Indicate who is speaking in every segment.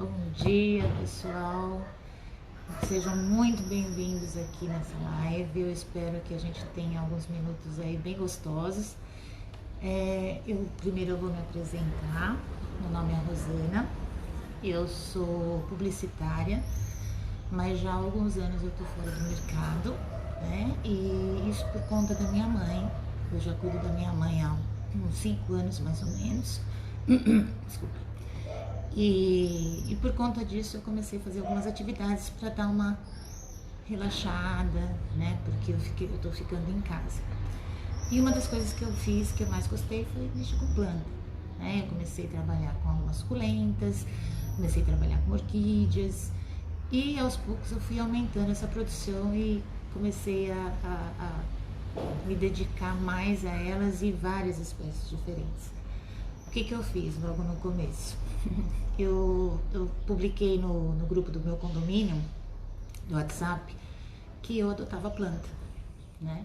Speaker 1: Bom dia, pessoal. Sejam muito bem-vindos aqui nessa live. Eu espero que a gente tenha alguns minutos aí bem gostosos. Primeiro eu vou me apresentar. Meu nome é Rosana. Eu sou publicitária, mas já há alguns anos eu tô fora do mercado, né? E isso por conta da minha mãe. Eu já cuido da minha mãe há uns 5 anos mais ou menos. Desculpa. E por conta disso eu comecei a fazer algumas atividades para dar uma relaxada, né? Porque eu tô ficando em casa. E uma das coisas que eu fiz, que eu mais gostei, foi mexer com planta, né? Eu comecei a trabalhar com algumas suculentas, comecei a trabalhar com orquídeas e aos poucos eu fui aumentando essa produção e comecei a me dedicar mais a elas e várias espécies diferentes. O que eu fiz logo no começo? Eu publiquei no grupo do meu condomínio, do WhatsApp, que eu adotava planta, né?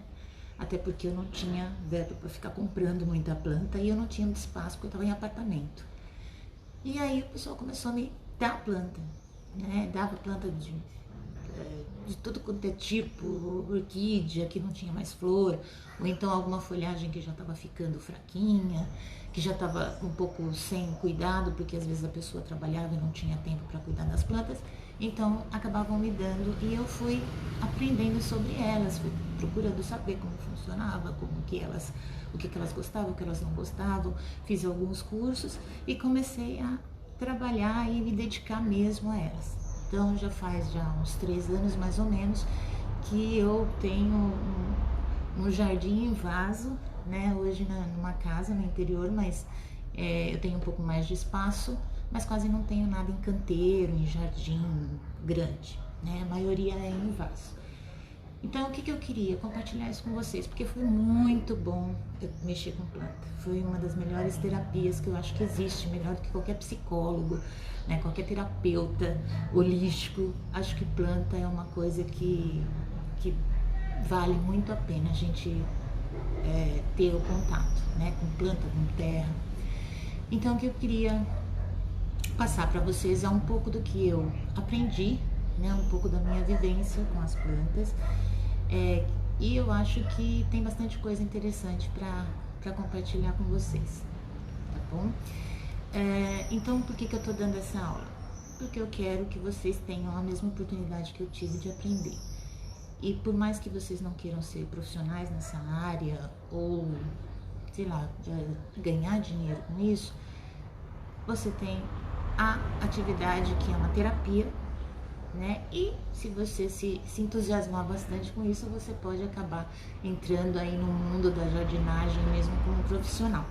Speaker 1: Até porque eu não tinha verba para ficar comprando muita planta e eu não tinha muito espaço porque eu estava em apartamento. E aí o pessoal começou a me dar planta, né? Dava planta de tudo quanto é tipo, orquídea que não tinha mais flor, ou então alguma folhagem que já estava ficando fraquinha, que já estava um pouco sem cuidado, porque às vezes a pessoa trabalhava e não tinha tempo para cuidar das plantas, então acabavam me dando e eu fui aprendendo sobre elas, fui procurando saber como funcionava, o que elas gostavam, o que elas não gostavam, fiz alguns cursos e comecei a trabalhar e me dedicar mesmo a elas. Então já uns 3 anos mais ou menos que eu tenho um jardim em vaso, né? Hoje numa casa no interior, mas eu tenho um pouco mais de espaço, mas quase não tenho nada em canteiro, em jardim grande, né? A maioria é em vaso. Então, o que eu queria? Compartilhar isso com vocês, porque foi muito bom eu mexer com planta. Foi uma das melhores terapias que eu acho que existe, melhor do que qualquer psicólogo, né? Qualquer terapeuta holístico. Acho que planta é uma coisa que vale muito a pena a gente ter o contato, né? Com planta, com terra. Então, o que eu queria passar para vocês é um pouco do que eu aprendi, né? Um pouco da minha vivência com as plantas. E eu acho que tem bastante coisa interessante para compartilhar com vocês, tá bom? Então, por que eu tô dando essa aula? Porque eu quero que vocês tenham a mesma oportunidade que eu tive de aprender. E por mais que vocês não queiram ser profissionais nessa área ou, sei lá, ganhar dinheiro com isso, você tem a atividade que é uma terapia, né? E se você se entusiasmar bastante com isso, você pode acabar entrando aí no mundo da jardinagem mesmo como profissional,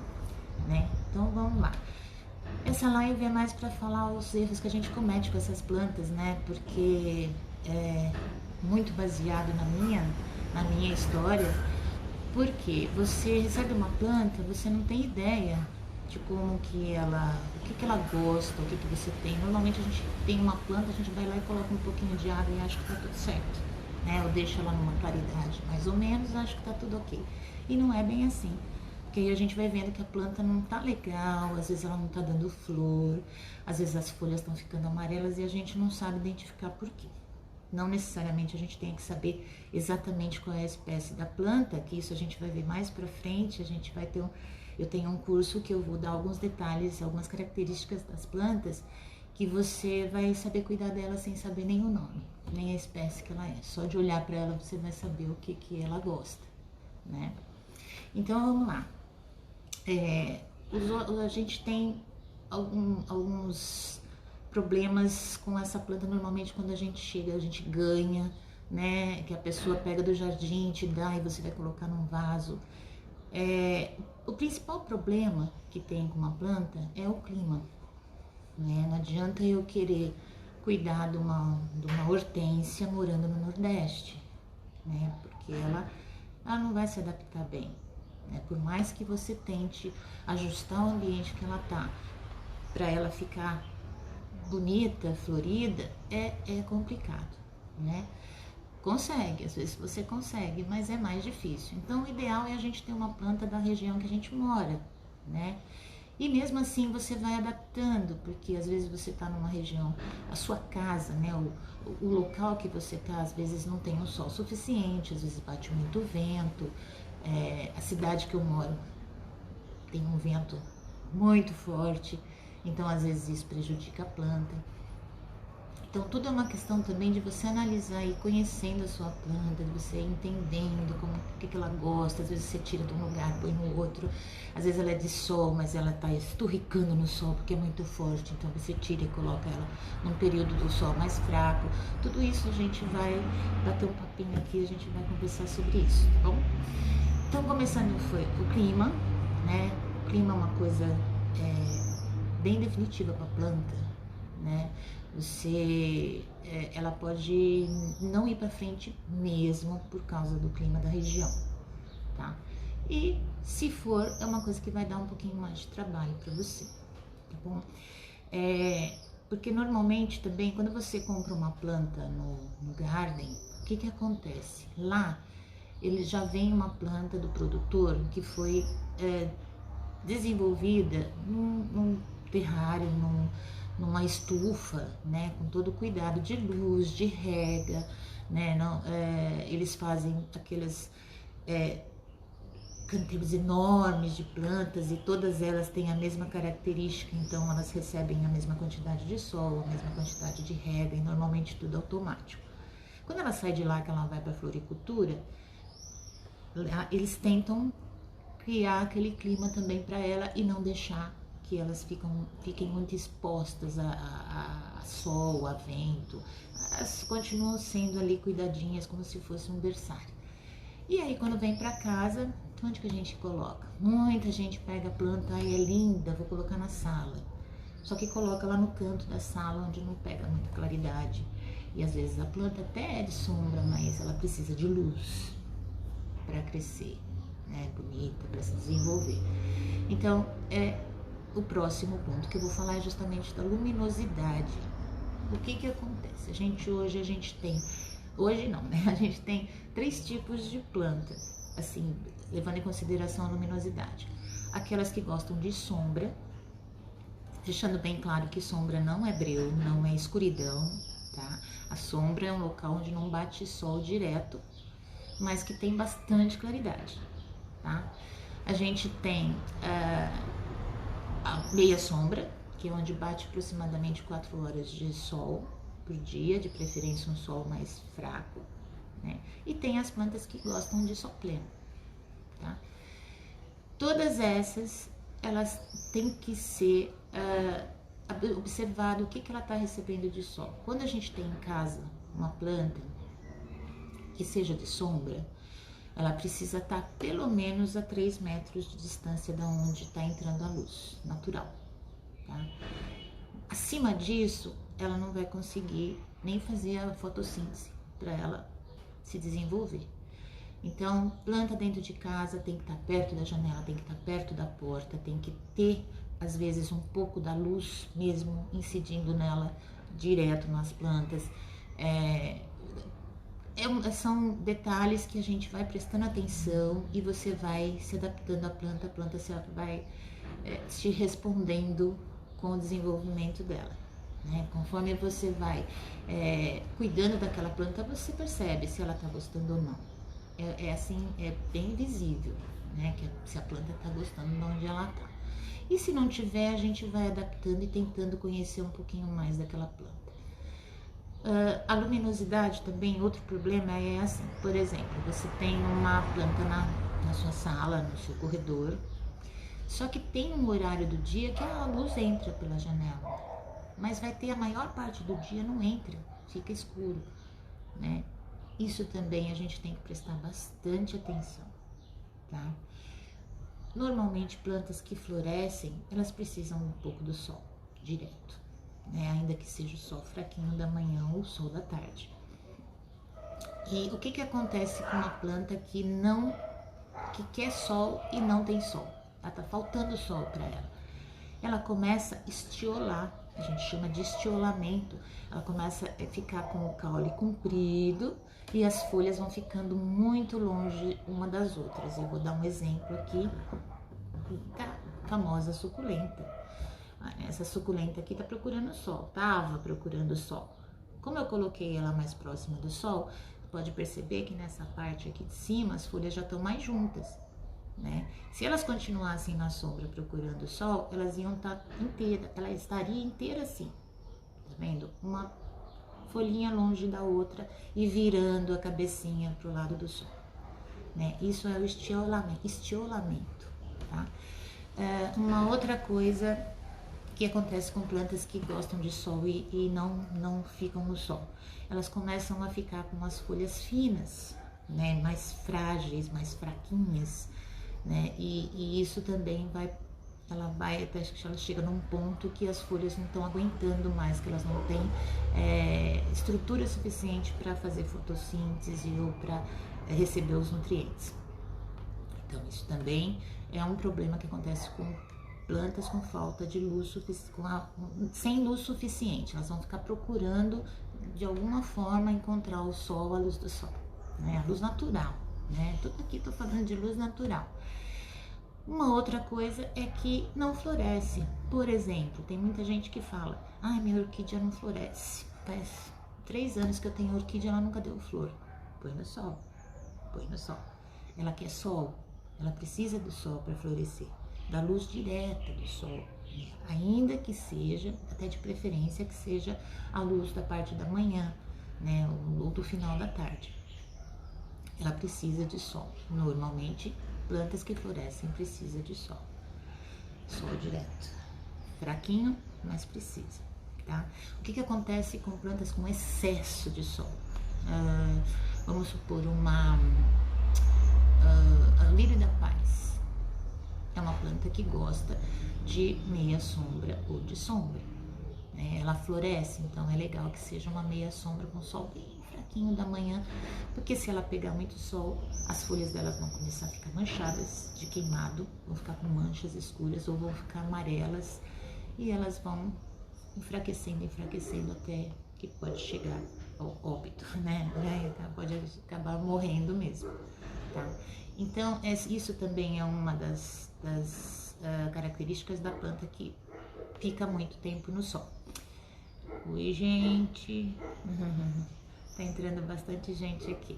Speaker 1: né? Então vamos lá. Essa live é mais para falar os erros que a gente comete com essas plantas, né? Porque é muito baseado na minha história, porque você recebe uma planta, você não tem ideia de como que ela, o que ela gosta, o que você tem. Normalmente a gente tem uma planta, a gente vai lá e coloca um pouquinho de água e acha que tá tudo certo, né? Ou deixa ela numa claridade mais ou menos, acha que tá tudo ok. E não é bem assim. Porque aí a gente vai vendo que a planta não tá legal, às vezes ela não tá dando flor, às vezes as folhas estão ficando amarelas e a gente não sabe identificar por quê. Não necessariamente a gente tem que saber exatamente qual é a espécie da planta, que isso a gente vai ver mais pra frente, a gente vai ter eu tenho um curso que eu vou dar alguns detalhes, algumas características das plantas, que você vai saber cuidar dela sem saber nem o nome, nem a espécie que ela é. Só de olhar para ela você vai saber o que ela gosta, né? Então vamos lá. A gente tem alguns problemas com essa planta. Normalmente quando a gente chega, a gente ganha, né? Que a pessoa pega do jardim, te dá e você vai colocar num vaso. O principal problema que tem com uma planta é o clima, né? Não adianta eu querer cuidar de uma hortênsia morando no Nordeste, né? Porque ela não vai se adaptar bem, né? Por mais que você tente ajustar o ambiente que ela tá para ela ficar bonita, florida, é complicado, né? Consegue, às vezes você consegue, mas é mais difícil. Então o ideal é a gente ter uma planta da região que a gente mora, né? E mesmo assim você vai adaptando, porque às vezes você está numa região, a sua casa, né, o local que você está, às vezes não tem um sol suficiente, às vezes bate muito vento. A cidade que eu moro tem um vento muito forte, então às vezes isso prejudica a planta. Então tudo é uma questão também de você analisar e conhecendo a sua planta, de você entendendo como que ela gosta. Às vezes você tira de um lugar, põe no outro. Às vezes ela é de sol, mas ela está esturricando no sol porque é muito forte. Então você tira e coloca ela num período do sol mais fraco. Tudo isso a gente vai bater um papinho aqui, a gente vai conversar sobre isso, tá bom? Então começando foi o clima, né? O clima é uma coisa bem definitiva para a planta, né? Ela pode não ir para frente mesmo por causa do clima da região, tá? E se for, é uma coisa que vai dar um pouquinho mais de trabalho para você, tá bom? Porque normalmente também, quando você compra uma planta no garden, o que acontece? Lá, ele já vem uma planta do produtor que foi desenvolvida num terrário, numa estufa, né, com todo o cuidado de luz, de rega, né, eles fazem aqueles canteiros enormes de plantas e todas elas têm a mesma característica, então elas recebem a mesma quantidade de sol, a mesma quantidade de rega e normalmente tudo automático. Quando ela sai de lá, que ela vai para a floricultura, eles tentam criar aquele clima também para ela e não deixar que elas fiquem muito expostas a sol, a vento. Elas continuam sendo ali cuidadinhas como se fosse um berçário. E aí quando vem para casa, onde que a gente coloca? Muita gente pega a planta, ai é linda, vou colocar na sala. Só que coloca lá no canto da sala onde não pega muita claridade. E às vezes a planta até é de sombra, mas ela precisa de luz para crescer, né, bonita, para se desenvolver. Então, o próximo ponto que eu vou falar é justamente da luminosidade. O que acontece? Hoje a gente tem 3 tipos de planta, assim, levando em consideração a luminosidade. Aquelas que gostam de sombra, deixando bem claro que sombra não é breu, não é escuridão, tá? A sombra é um local onde não bate sol direto, mas que tem bastante claridade, tá? A gente tem a meia sombra, que é onde bate aproximadamente 4 horas de sol por dia, de preferência um sol mais fraco, né? E tem as plantas que gostam de sol pleno, tá? Todas essas, elas têm que ser observado o que ela está recebendo de sol. Quando a gente tem em casa uma planta que seja de sombra, ela precisa estar pelo menos a 3 metros de distância da onde está entrando a luz natural, tá? Acima disso, ela não vai conseguir nem fazer a fotossíntese para ela se desenvolver. Então, planta dentro de casa tem que estar perto da janela, tem que estar perto da porta, tem que ter, às vezes, um pouco da luz mesmo incidindo nela direto nas plantas. São detalhes que a gente vai prestando atenção e você vai se adaptando à planta, a planta vai te respondendo com o desenvolvimento dela, né? Conforme você vai cuidando daquela planta, você percebe se ela está gostando ou não. É bem visível, né? Se a planta está gostando de onde ela está. E se não tiver, a gente vai adaptando e tentando conhecer um pouquinho mais daquela planta. A luminosidade também, outro problema é assim, por exemplo, você tem uma planta na sua sala, no seu corredor, só que tem um horário do dia que a luz entra pela janela, mas vai ter a maior parte do dia não entra, fica escuro, né? Isso também a gente tem que prestar bastante atenção, tá? Normalmente plantas que florescem, elas precisam um pouco do sol direto, né? Ainda que seja o sol fraquinho da manhã ou o sol da tarde. E o que acontece com uma planta que quer sol e não tem sol? Ela tá faltando sol para ela. Ela começa a estiolar, a gente chama de estiolamento. Ela começa a ficar com o caule comprido e as folhas vão ficando muito longe uma das outras. Eu vou dar um exemplo aqui. Tá famosa suculenta. Essa suculenta aqui tá procurando sol, tava procurando sol. Como eu coloquei ela mais próxima do sol, pode perceber que nessa parte aqui de cima as folhas já estão mais juntas, né? Se elas continuassem na sombra procurando sol, elas iam estar inteiras, ela estaria inteira assim, tá vendo? Uma folhinha longe da outra e virando a cabecinha pro lado do sol, né? Isso é o estiolamento, tá? Uma outra coisa que acontece com plantas que gostam de sol e não ficam no sol, elas começam a ficar com as folhas finas, né? Mais frágeis, mais fraquinhas, né? E isso também ela vai até que ela chega num ponto que as folhas não estão aguentando mais, que elas não têm estrutura suficiente para fazer fotossíntese ou para receber os nutrientes. Então isso também é um problema que acontece com plantas com falta de luz, sem luz suficiente. Elas vão ficar procurando de alguma forma encontrar o sol, a luz do sol, né? A luz natural, né? Tudo aqui tô falando de luz natural. Uma outra coisa é que não floresce. Por exemplo, tem muita gente que fala: ai, minha orquídea não floresce. Faz 3 anos que eu tenho orquídea, ela nunca deu flor. Põe no sol, põe no sol. Ela quer sol, ela precisa do sol para florescer, da luz direta do sol, né? Ainda que seja, até de preferência que seja a luz da parte da manhã, né? Ou do final da tarde. Ela precisa de sol. Normalmente, plantas que florescem precisam de sol. Sol direto. Fraquinho, mas precisa, tá? O que acontece com plantas com excesso de sol? Vamos supor a lírio da paz. É uma planta que gosta de meia sombra ou de sombra, né? Ela floresce, então é legal que seja uma meia sombra com sol bem fraquinho da manhã, porque se ela pegar muito sol, as folhas delas vão começar a ficar manchadas de queimado, vão ficar com manchas escuras ou vão ficar amarelas e elas vão enfraquecendo até que pode chegar ao óbito, né? Pode acabar morrendo mesmo, tá? Então, isso também é uma das características da planta que fica muito tempo no sol. Oi, gente. Tá entrando bastante gente aqui.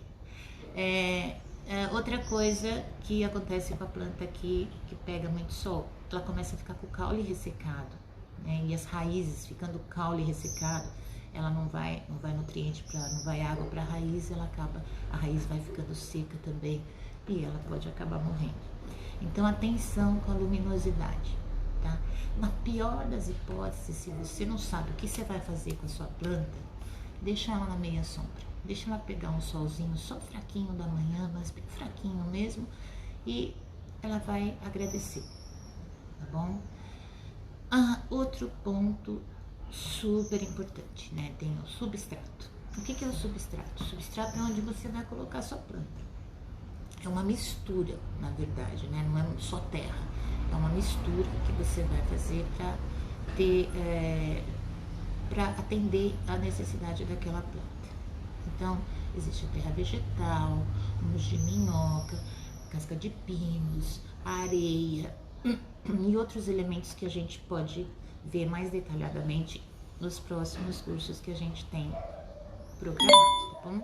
Speaker 1: Outra coisa que acontece com a planta aqui, que pega muito sol, ela começa a ficar com o caule ressecado, né? E as raízes ficando caule ressecado, ela não vai nutriente não vai água para a raiz, a raiz vai ficando seca também e ela pode acabar morrendo. Então, atenção com a luminosidade, tá? Na pior das hipóteses, se você não sabe o que você vai fazer com a sua planta, deixa ela na meia sombra, deixa ela pegar um solzinho só fraquinho da manhã, mas bem fraquinho mesmo, e ela vai agradecer, tá bom? Outro ponto super importante, né? Tem o substrato. O que é o substrato? O substrato é onde você vai colocar a sua planta. É uma mistura, na verdade, né? Não é só terra, é uma mistura que você vai fazer para atender a necessidade daquela planta. Então, existe a terra vegetal, humus de minhoca, casca de pinos, areia e outros elementos que a gente pode ver mais detalhadamente nos próximos cursos que a gente tem programados, tá bom?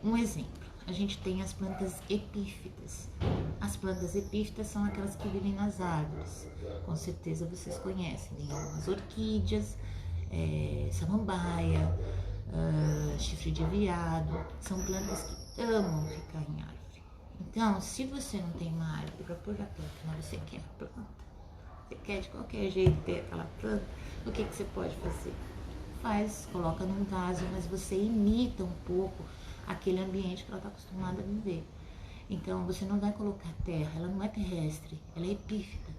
Speaker 1: Um exemplo, a gente tem as plantas epífitas. As plantas epífitas são aquelas que vivem nas árvores. Com certeza vocês conhecem, tem algumas orquídeas, samambaia, chifre de veado. São plantas que amam ficar em árvore. Então, se você não tem uma árvore para pôr a planta, mas você quer a planta, você quer de qualquer jeito ter aquela planta, o que você pode fazer? Coloca num vaso, mas você imita um pouco aquele ambiente que ela está acostumada a viver. Então, você não vai colocar terra, ela não é terrestre, ela é epífita.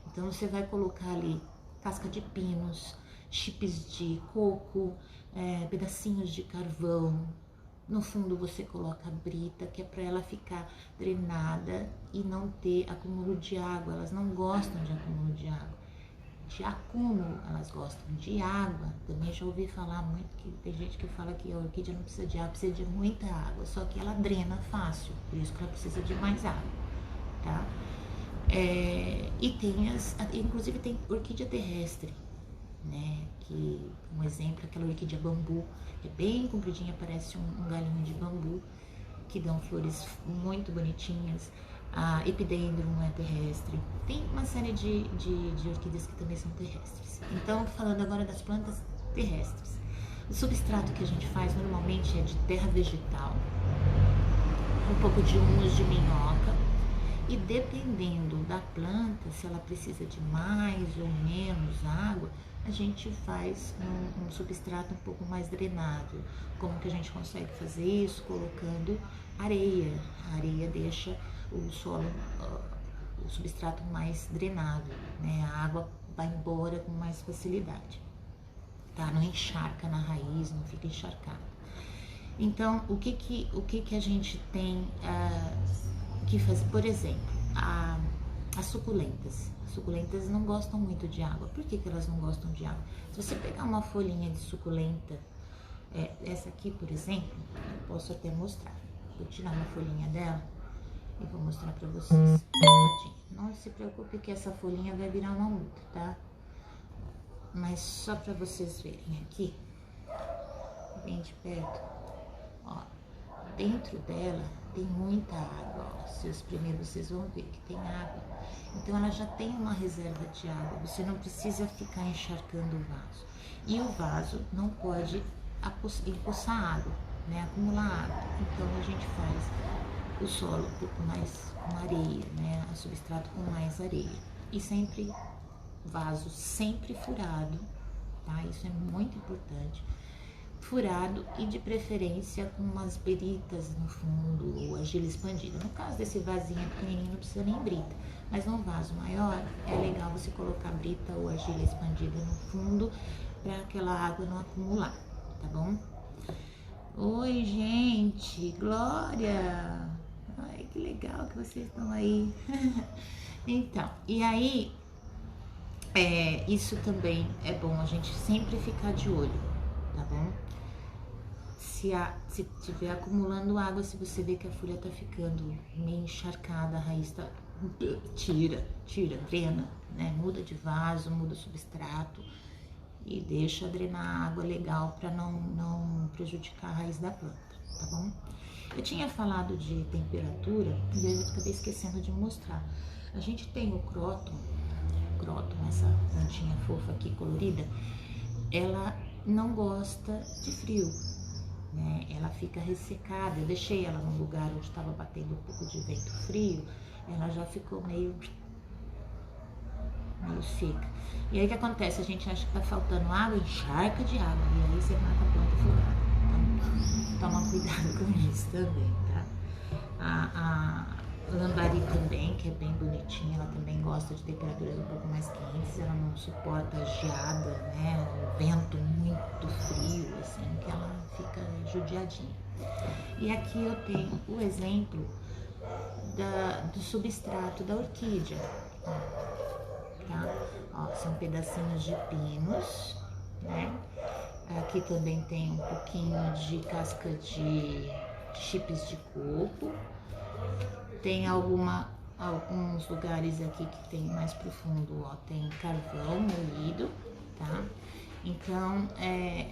Speaker 1: Então, você vai colocar ali casca de pinos, chips de coco, pedacinhos de carvão. No fundo, você coloca a brita, que é para ela ficar drenada e não ter acúmulo de água. Elas não gostam de acúmulo de água. De acúmulo, elas gostam de água. Também já ouvi falar muito que tem gente que fala que a orquídea não precisa de água, precisa de muita água, só que ela drena fácil, por isso que ela precisa de mais água, tá? E inclusive tem orquídea terrestre, né? Que um exemplo é aquela orquídea bambu, que é bem compridinha, parece um galinho de bambu, que dão flores muito bonitinhas. A epidendrum é terrestre. Tem uma série de orquídeas que também são terrestres. Então, falando agora das plantas terrestres. O substrato que a gente faz normalmente é de terra vegetal, um pouco de humus de minhoca, e dependendo da planta, se ela precisa de mais ou menos água, a gente faz um substrato um pouco mais drenado. Como que a gente consegue fazer isso? Colocando areia. A areia deixa o solo, o substrato mais drenado, né? A água vai embora com mais facilidade, tá? Não encharca na raiz, não fica encharcado. Então, o que a gente tem que fazer? Por exemplo, as suculentas. As suculentas não gostam muito de água. Por que elas não gostam de água? Se você pegar uma folhinha de suculenta, essa aqui, por exemplo, eu posso até mostrar. Vou tirar uma folhinha dela e vou mostrar pra vocês. Não se preocupe que essa folhinha vai virar uma muda, tá? Mas só pra vocês verem aqui, bem de perto, ó, dentro dela tem muita água, ó. Se os primeiros vocês vão ver que tem água. Então ela já tem uma reserva de água, você não precisa ficar encharcando o vaso. E o vaso não pode empoçar água, né, acumular água. Então a gente faz o solo um pouco mais com areia, né, o substrato com mais areia. E sempre, vaso sempre furado, tá? Isso é muito importante. Furado e de preferência com umas britas no fundo ou argila expandida. No caso desse vasinho pequenininho não precisa nem brita, mas num vaso maior é legal você colocar brita ou argila expandida no fundo para aquela água não acumular, tá bom? Oi, gente, Glória! Ai, que legal que vocês estão aí. Então, e aí, isso também é bom a gente sempre ficar de olho, tá bom? Se tiver acumulando água, se você vê que a folha tá ficando meio encharcada, a raiz tá... Tira, drena, né? Muda de vaso, muda o substrato e deixa drenar água legal para não prejudicar a raiz da planta, tá bom? Eu tinha falado de temperatura e eu acabei esquecendo de mostrar. A gente tem o cróton, essa plantinha fofa aqui colorida, ela não gosta de frio, né? Ela fica ressecada. Eu deixei ela num lugar onde estava batendo um pouco de vento frio, ela já ficou meio seca. E aí o que acontece? A gente acha que tá faltando água, encharca de água, e aí você mata a planta afogada. Então toma cuidado com isso também, tá? A lambari também, que é bem bonitinha, ela também gosta de temperaturas um pouco mais quentes, ela não suporta a geada, né? O vento muito frio, assim, que ela fica judiadinha. E aqui eu tenho o exemplo do substrato da orquídea, tá? Ó, são pedacinhos de pinos, né? Aqui também tem um pouquinho de casca de chips de coco. Tem alguns lugares aqui que tem mais profundo, ó, tem carvão moído, tá? Então, é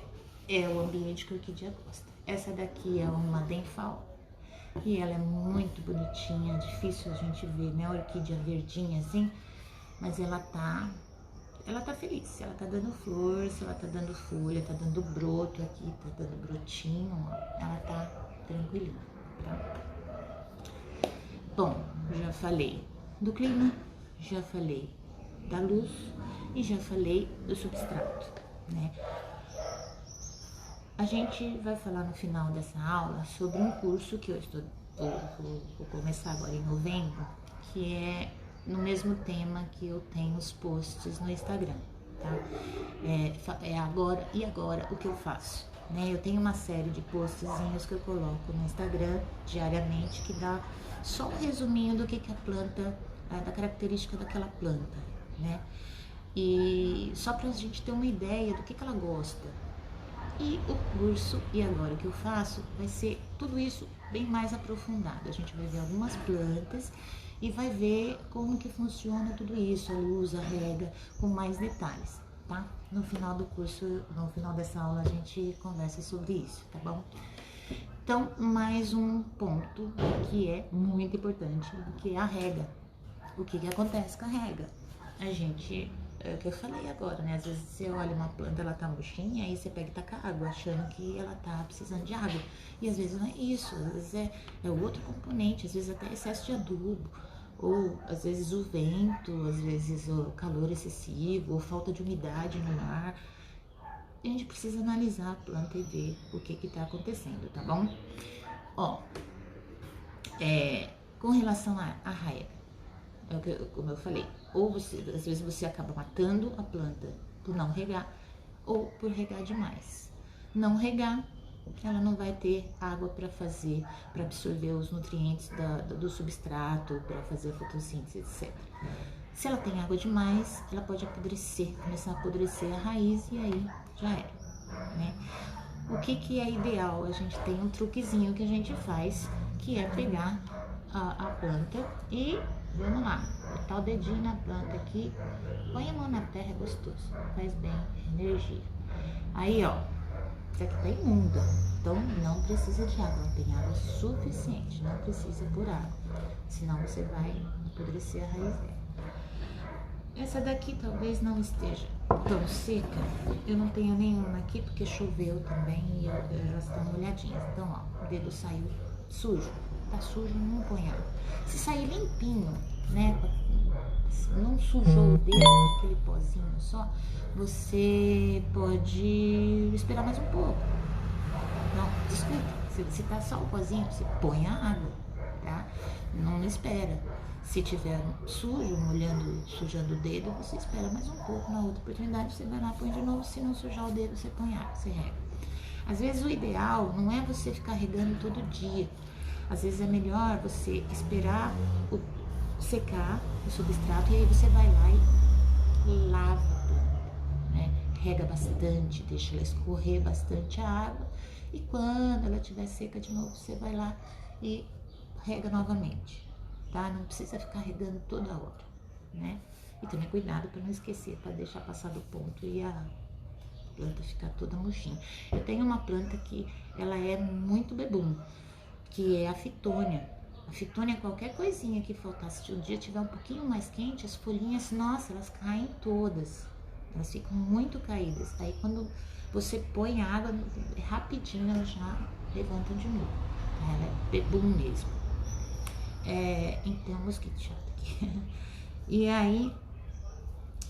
Speaker 1: o ambiente que a orquídea gosta. Essa daqui é uma denfal e ela é muito bonitinha, difícil a gente ver, né? A orquídea verdinha assim, mas ela tá feliz, ela tá dando flor, se ela tá dando folha, tá dando broto aqui, tá dando brotinho, ó, ela tá tranquilinha, tá? Bom, já falei do clima, já falei da luz e já falei do substrato, né? A gente vai falar no final dessa aula sobre um curso que eu vou começar agora em novembro, que é no mesmo tema que eu tenho os posts no Instagram, tá? Agora o que eu faço, né? Eu tenho uma série de postzinhos que eu coloco no Instagram diariamente que dá só um resuminho do que a planta, da característica daquela planta, né? E só pra gente ter uma ideia do que ela gosta. E o curso, e agora o que eu faço, vai ser tudo isso bem mais aprofundado. A gente vai ver algumas plantas e vai ver como que funciona tudo isso, a luz, a rega, com mais detalhes, tá? No final do curso, no final dessa aula, a gente conversa sobre isso, tá bom? Então, mais um ponto que é muito importante, que é a rega. O que acontece com a rega? A gente, é o que eu falei agora, né? Às vezes você olha uma planta, ela tá murchinha, aí você pega e taca água, achando que ela tá precisando de água. E às vezes não é isso, às vezes é outro componente, às vezes até excesso de adubo, ou às vezes o vento, às vezes o calor excessivo, ou falta de umidade no ar. A gente precisa analisar a planta e ver o que tá acontecendo, tá bom? Ó, com relação à rega, como eu falei, ou você, às vezes você acaba matando a planta por não regar, ou por regar demais. Não regar, ela não vai ter água para fazer, para absorver os nutrientes do substrato, para fazer a fotossíntese, etc. Se ela tem água demais, ela pode apodrecer, começar a apodrecer a raiz e aí já era, né? O que é ideal? A gente tem um truquezinho que a gente faz, que é pegar a planta e vamos lá, botar o dedinho na planta aqui, põe a mão na terra, é gostoso, faz bem, energia. Aí ó, isso aqui tá imunda, então não precisa de água, tem água suficiente, não precisa por água, senão você vai apodrecer a raiz dela. Essa daqui talvez não esteja tão seca, eu não tenho nenhuma aqui porque choveu também e elas estão molhadinhas. Então ó, o dedo saiu sujo, tá sujo, não põe água. Se sair limpinho, né, não sujou o dedo, aquele pozinho só, você pode esperar mais um pouco. Não, desculpa, se tá só o pozinho, você põe a água, tá? Não espera. Se tiver sujo, sujando o dedo, você espera mais um pouco. Na outra oportunidade, você vai lá, põe de novo. Se não sujar o dedo, você põe água, você rega. Às vezes o ideal não é você ficar regando todo dia. Às vezes é melhor você esperar secar o substrato e aí você vai lá e lava a planta, né? Rega bastante, deixa ela escorrer bastante a água e quando ela estiver seca de novo, você vai lá e rega novamente, tá? Não precisa ficar regando toda hora, né? E também cuidado para não esquecer, para deixar passar do ponto e a planta ficar toda murchinha. Eu tenho uma planta que ela é muito bebum, que é a fitônia. A fitônia, qualquer coisinha que faltasse, se o dia tiver um pouquinho mais quente, as folhinhas, nossa, elas caem todas. Elas ficam muito caídas. Aí quando você põe água, rapidinho elas já levantam de novo. Ela é bebum mesmo. Então, mosquito chato aqui. E aí,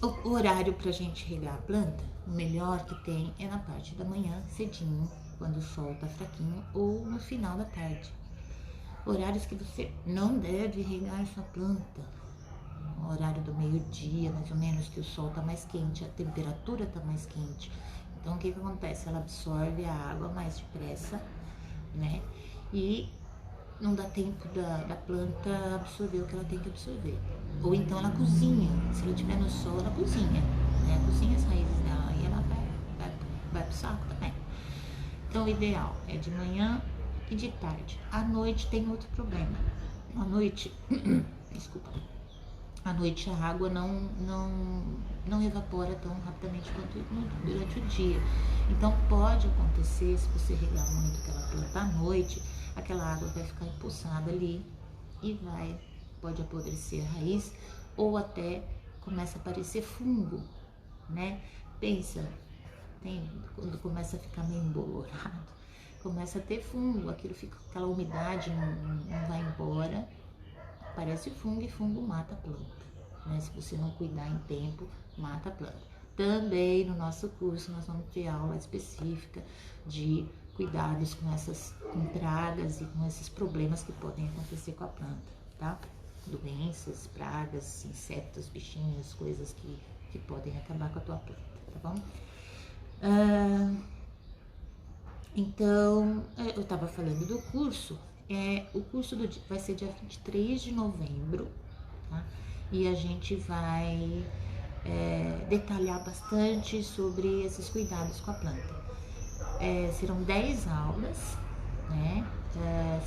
Speaker 1: o horário pra gente regar a planta, o melhor que tem é na parte da manhã, cedinho, quando o sol tá fraquinho, ou no final da tarde. Horários que você não deve regar essa planta. O horário do meio-dia, mais ou menos, que o sol tá mais quente, a temperatura tá mais quente. Então, o que acontece? Ela absorve a água mais depressa, né? E não dá tempo da planta absorver o que ela tem que absorver. Ou então ela cozinha. Se ela estiver no sol, ela cozinha, né? Cozinha as raízes dela e ela vai pro saco também. Então, o ideal é de manhã e de tarde. À noite tem outro problema. À noite, desculpa, à noite a água não evapora tão rapidamente quanto durante o dia. Então pode acontecer, se você regar muito aquela planta à noite, aquela água vai ficar empoçada ali e pode apodrecer a raiz ou até começa a aparecer fungo, né? Pensa, quando começa a ficar meio embolorado, começa a ter fungo, aquela umidade não vai embora, aparece fungo e fungo mata a planta, né? Se você não cuidar em tempo, mata a planta. Também no nosso curso nós vamos ter aula específica de cuidados com pragas e com esses problemas que podem acontecer com a planta, tá? Doenças, pragas, insetos, bichinhos, coisas que podem acabar com a tua planta, tá bom? Então, eu estava falando do curso, o curso vai ser dia 23 de novembro, tá? E a gente vai detalhar bastante sobre esses cuidados com a planta. Serão 10 aulas, né?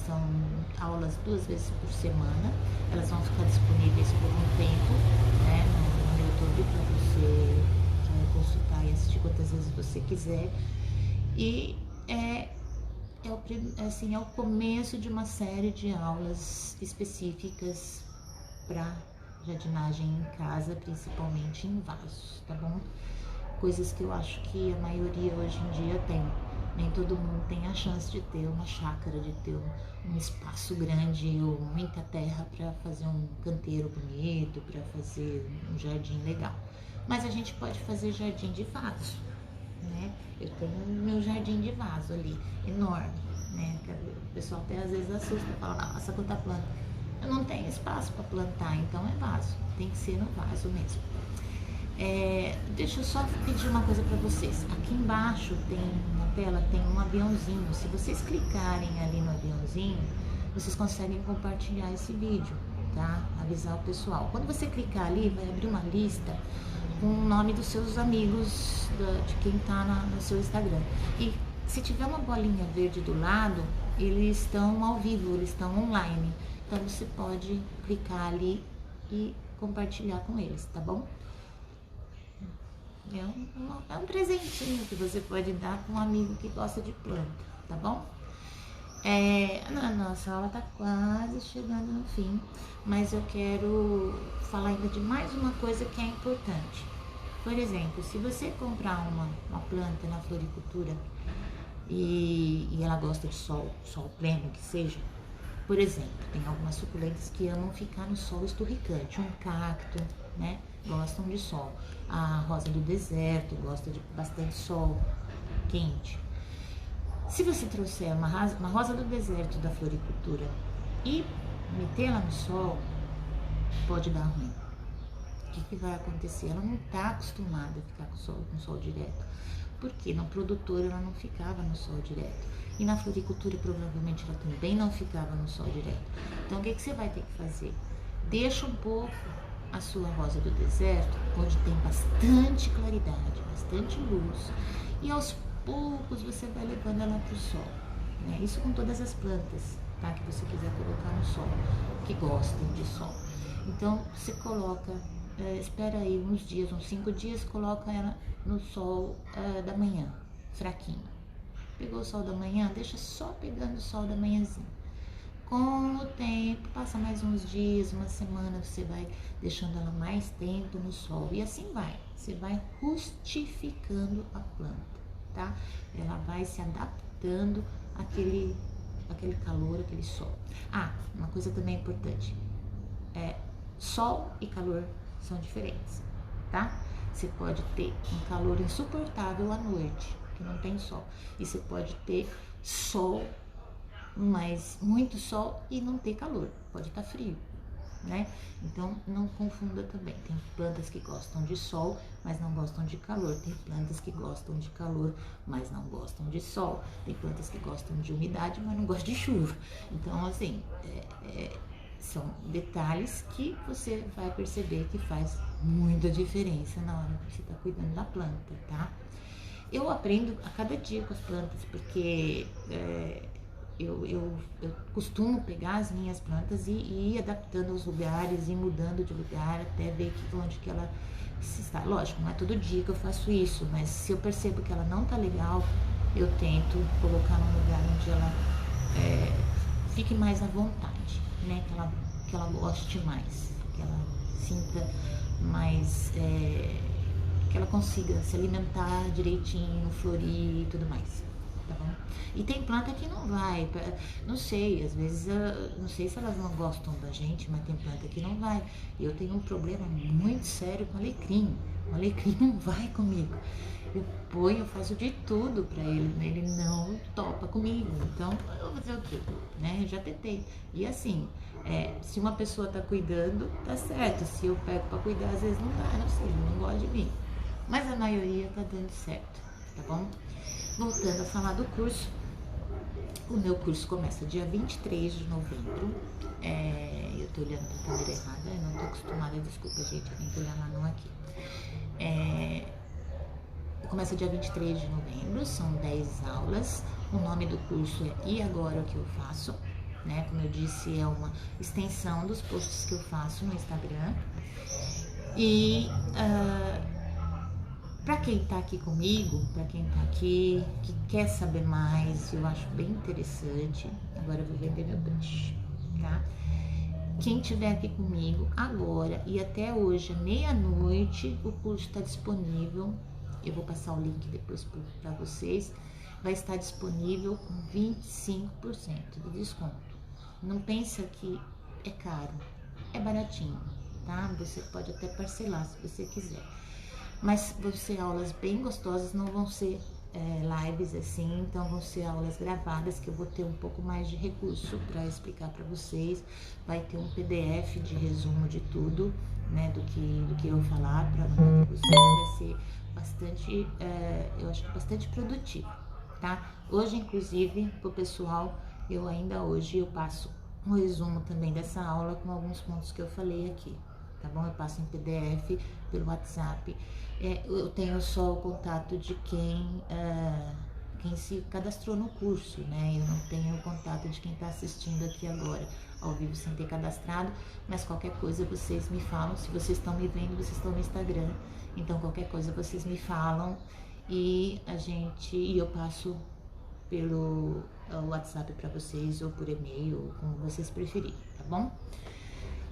Speaker 1: São aulas 2 vezes por semana. Elas vão ficar disponíveis por um tempo, né, no YouTube, para você consultar e assistir quantas vezes você quiser. E é o começo de uma série de aulas específicas para jardinagem em casa, principalmente em vasos, tá bom? Coisas que eu acho que a maioria hoje em dia tem. Nem todo mundo tem a chance de ter uma chácara, de ter um espaço grande ou muita terra para fazer um canteiro bonito, para fazer um jardim legal. Mas a gente pode fazer jardim de vaso, né? Eu tenho meu jardim de vaso ali, enorme, né? O pessoal até às vezes assusta e fala, nossa, quanta planta. Eu não tenho espaço para plantar, então é vaso, tem que ser no vaso mesmo. Deixa eu só pedir uma coisa para vocês. Aqui embaixo na tela tem um aviãozinho. Se vocês clicarem ali no aviãozinho, vocês conseguem compartilhar esse vídeo, tá? Avisar o pessoal. Quando você clicar ali, vai abrir uma lista com o nome dos seus amigos, de quem tá no seu Instagram. E se tiver uma bolinha verde do lado, eles estão ao vivo, eles estão online. Então você pode clicar ali e compartilhar com eles, tá bom? É um presentinho que você pode dar para um amigo que gosta de planta, tá bom? A nossa aula tá quase chegando no fim, mas eu quero falar ainda de mais uma coisa que é importante. Por exemplo, se você comprar uma planta na floricultura e ela gosta de sol pleno, que seja, por exemplo, tem algumas suculentas que amam ficar no sol esturricante, um cacto, né? Gostam de sol. A rosa do deserto gosta de bastante sol quente. Se você trouxer uma rosa do deserto da floricultura e meter ela no sol, pode dar ruim. O que vai acontecer? Ela não está acostumada a ficar com sol direto. Porque no produtor ela não ficava no sol direto. E na floricultura provavelmente ela também não ficava no sol direto. Então o que você vai ter que fazer? Deixa um pouco a sua rosa do deserto, onde tem bastante claridade, bastante luz, e aos poucos você vai levando ela para o sol, né? Isso com todas as plantas, tá? Que você quiser colocar no sol, que gostem de sol. Então você coloca, espera aí uns dias, uns 5 dias, coloca ela no sol da manhã, fraquinho. Pegou o sol da manhã, deixa só pegando o sol da manhãzinha. Com o tempo, passa mais uns dias, uma semana, você vai deixando ela mais tempo no sol. E assim vai, você vai rustificando a planta, tá? Ela vai se adaptando àquele calor, aquele sol. Uma coisa também importante. Sol e calor são diferentes, tá? Você pode ter um calor insuportável à noite, que não tem sol. E você pode ter sol, mas muito sol e não ter calor, pode estar frio, né? Então não confunda também. Tem plantas que gostam de sol, mas não gostam de calor. Tem plantas que gostam de calor, mas não gostam de sol. Tem plantas que gostam de umidade, mas não gostam de chuva. Então, assim, são detalhes que você vai perceber que faz muita diferença na hora que você está cuidando da planta, tá? Eu aprendo a cada dia com as plantas, porque eu costumo pegar as minhas plantas e ir adaptando aos lugares, e mudando de lugar até ver onde que ela está. Lógico, não é todo dia que eu faço isso, mas se eu percebo que ela não tá legal, eu tento colocar num lugar onde ela fique mais à vontade, né? Que ela goste mais, que ela sinta mais, que ela consiga se alimentar direitinho, florir e tudo mais, tá bom? E tem planta que não vai, não sei, às vezes, não sei se elas não gostam da gente, mas tem planta que não vai. Eu tenho um problema muito sério com alecrim. O alecrim não vai comigo. Eu faço de tudo pra ele, né? Ele não topa comigo. Então, eu vou fazer o quê? Né? Eu já tentei. E assim, se uma pessoa tá cuidando, tá certo. Se eu pego pra cuidar, às vezes não dá, não sei, não gosta de mim. Mas a maioria tá dando certo, tá bom? Voltando a falar do curso, o meu curso começa dia 23 de novembro. Eu tô olhando pra câmera errada, eu não tô acostumada, desculpa, gente, eu tenho que olhar lá não aqui. Começa dia 23 de novembro, são 10 aulas. O nome do curso é E Agora o que eu faço, né? Como eu disse, é uma extensão dos posts que eu faço no Instagram. E para quem tá aqui comigo, para quem tá aqui, que quer saber mais, eu acho bem interessante. Agora eu vou vender meu peixe, tá? Quem tiver aqui comigo agora e até hoje, meia-noite, o curso está disponível. Eu vou passar o link depois para vocês. Vai estar disponível com 25% de desconto. Não pensa que é caro, é baratinho, tá? Você pode até parcelar se você quiser. Mas vão ser aulas bem gostosas, não vão ser lives assim, então vão ser aulas gravadas que eu vou ter um pouco mais de recurso para explicar para vocês. Vai ter um PDF de resumo de tudo, né, do que eu falar para mandar para vocês. Vai ser bastante, eu acho que bastante produtivo, tá? Hoje, inclusive, pro pessoal, hoje eu passo um resumo também dessa aula com alguns pontos que eu falei aqui, tá bom? Eu passo em PDF pelo WhatsApp. Eu tenho só o contato de quem se cadastrou no curso, né? Eu não tenho o contato de quem está assistindo aqui agora, ao vivo, sem ter cadastrado, mas qualquer coisa vocês me falam. Se vocês estão me vendo, vocês estão no Instagram, então qualquer coisa vocês me falam e eu passo pelo WhatsApp para vocês, ou por e-mail, ou como vocês preferirem, tá bom?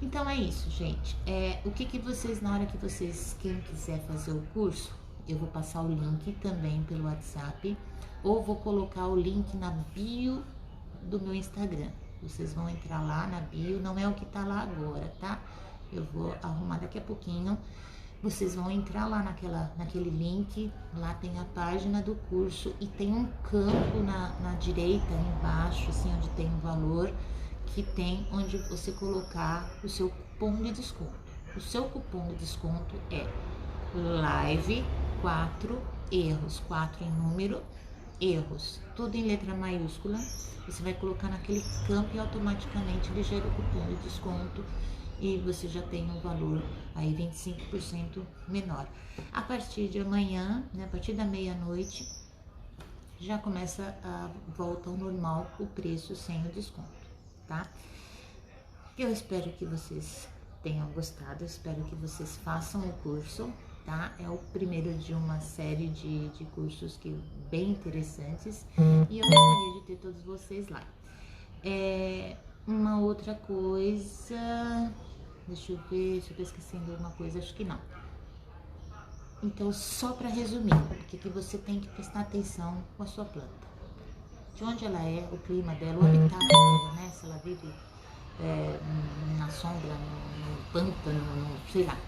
Speaker 1: Então é isso, gente. O que vocês, na hora que vocês, quem quiser fazer o curso, eu vou passar o link também pelo WhatsApp, ou vou colocar o link na bio do meu Instagram. Vocês vão entrar lá na bio, não é o que tá lá agora, tá? Eu vou arrumar daqui a pouquinho. Vocês vão entrar lá naquele link, lá tem a página do curso e tem um campo na direita, embaixo, assim, onde tem o valor, que tem onde você colocar o seu cupom de desconto. O seu cupom de desconto é live 4 erros, 4 em número, erros, tudo em letra maiúscula. Você vai colocar naquele campo e automaticamente ele gera o cupom de desconto e você já tem um valor aí 25% menor. A partir de amanhã, né, a partir da meia-noite, já começa a volta ao normal o preço sem o desconto, tá? Eu espero que vocês tenham gostado, espero que vocês façam o curso, tá? É o primeiro de uma série de cursos bem interessantes e eu gostaria de ter todos vocês lá. Uma outra coisa, deixa eu ver se eu tô esquecendo alguma coisa, acho que não. Então, só para resumir, o que você tem que prestar atenção com a sua planta. De onde ela é, o clima dela, o habitat dela, né? Se ela vive na sombra, no pântano, sei lá.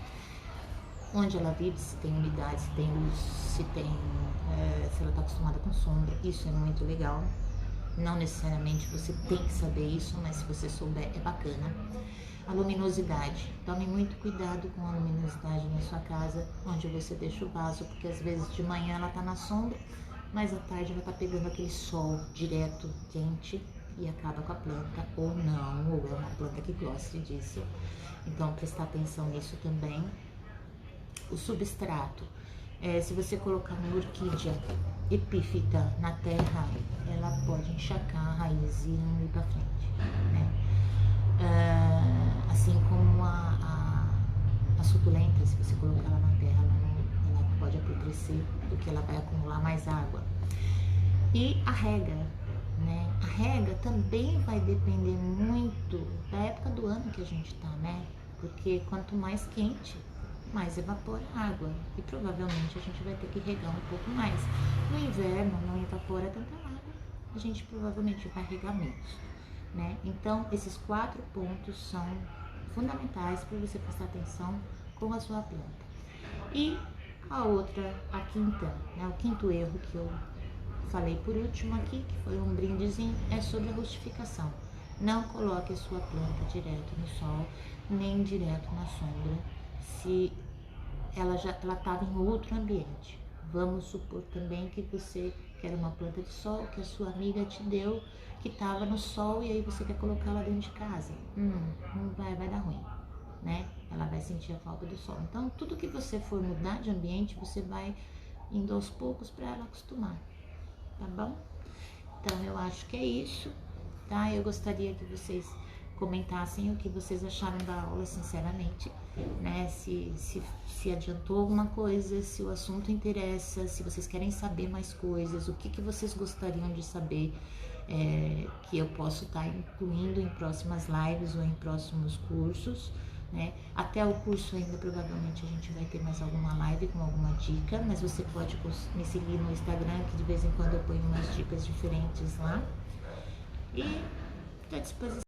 Speaker 1: Onde ela vive, se tem umidade, se tem luz, se ela está acostumada com sombra, isso é muito legal. Não necessariamente você tem que saber isso, mas se você souber é bacana. A luminosidade, tome muito cuidado com a luminosidade na sua casa, onde você deixa o vaso, porque às vezes de manhã ela está na sombra, mas à tarde ela está pegando aquele sol direto, quente, e acaba com a planta, ou não, ou é uma planta que goste disso. Então prestar atenção nisso também. O substrato, se você colocar uma orquídea epífita na terra, ela pode encharcar a raiz e não ir para frente, né? Assim como a suculenta, se você colocar ela na terra, ela pode apodrecer, porque ela vai acumular mais água. E a rega, né? A rega também vai depender muito da época do ano que a gente tá, né? Porque quanto mais quente, mais evapora água e provavelmente a gente vai ter que regar um pouco mais. No inverno não evapora tanta água, a gente provavelmente vai regar menos, né? Então esses 4 pontos são fundamentais para você prestar atenção com a sua planta. E a quinta, né? O quinto erro que eu falei por último aqui, que foi um brindezinho, é sobre a rustificação. Não coloque a sua planta direto no sol, nem direto na sombra, se ela estava em outro ambiente. Vamos supor também que você quer uma planta de sol que a sua amiga te deu, que estava no sol, e aí você quer colocá-la dentro de casa. Não vai dar ruim, né? Ela vai sentir a falta do sol. Então, tudo que você for mudar de ambiente, você vai indo aos poucos para ela acostumar, tá bom? Então eu acho que é isso, tá? Eu gostaria que vocês comentassem o que vocês acharam da aula, sinceramente, né? Se adiantou alguma coisa, se o assunto interessa, se vocês querem saber mais coisas, o que vocês gostariam de saber, que eu posso estar incluindo em próximas lives ou em próximos cursos, né? Até o curso ainda provavelmente a gente vai ter mais alguma live com alguma dica, mas você pode me seguir no Instagram, que de vez em quando eu ponho umas dicas diferentes lá. E estou à disposição.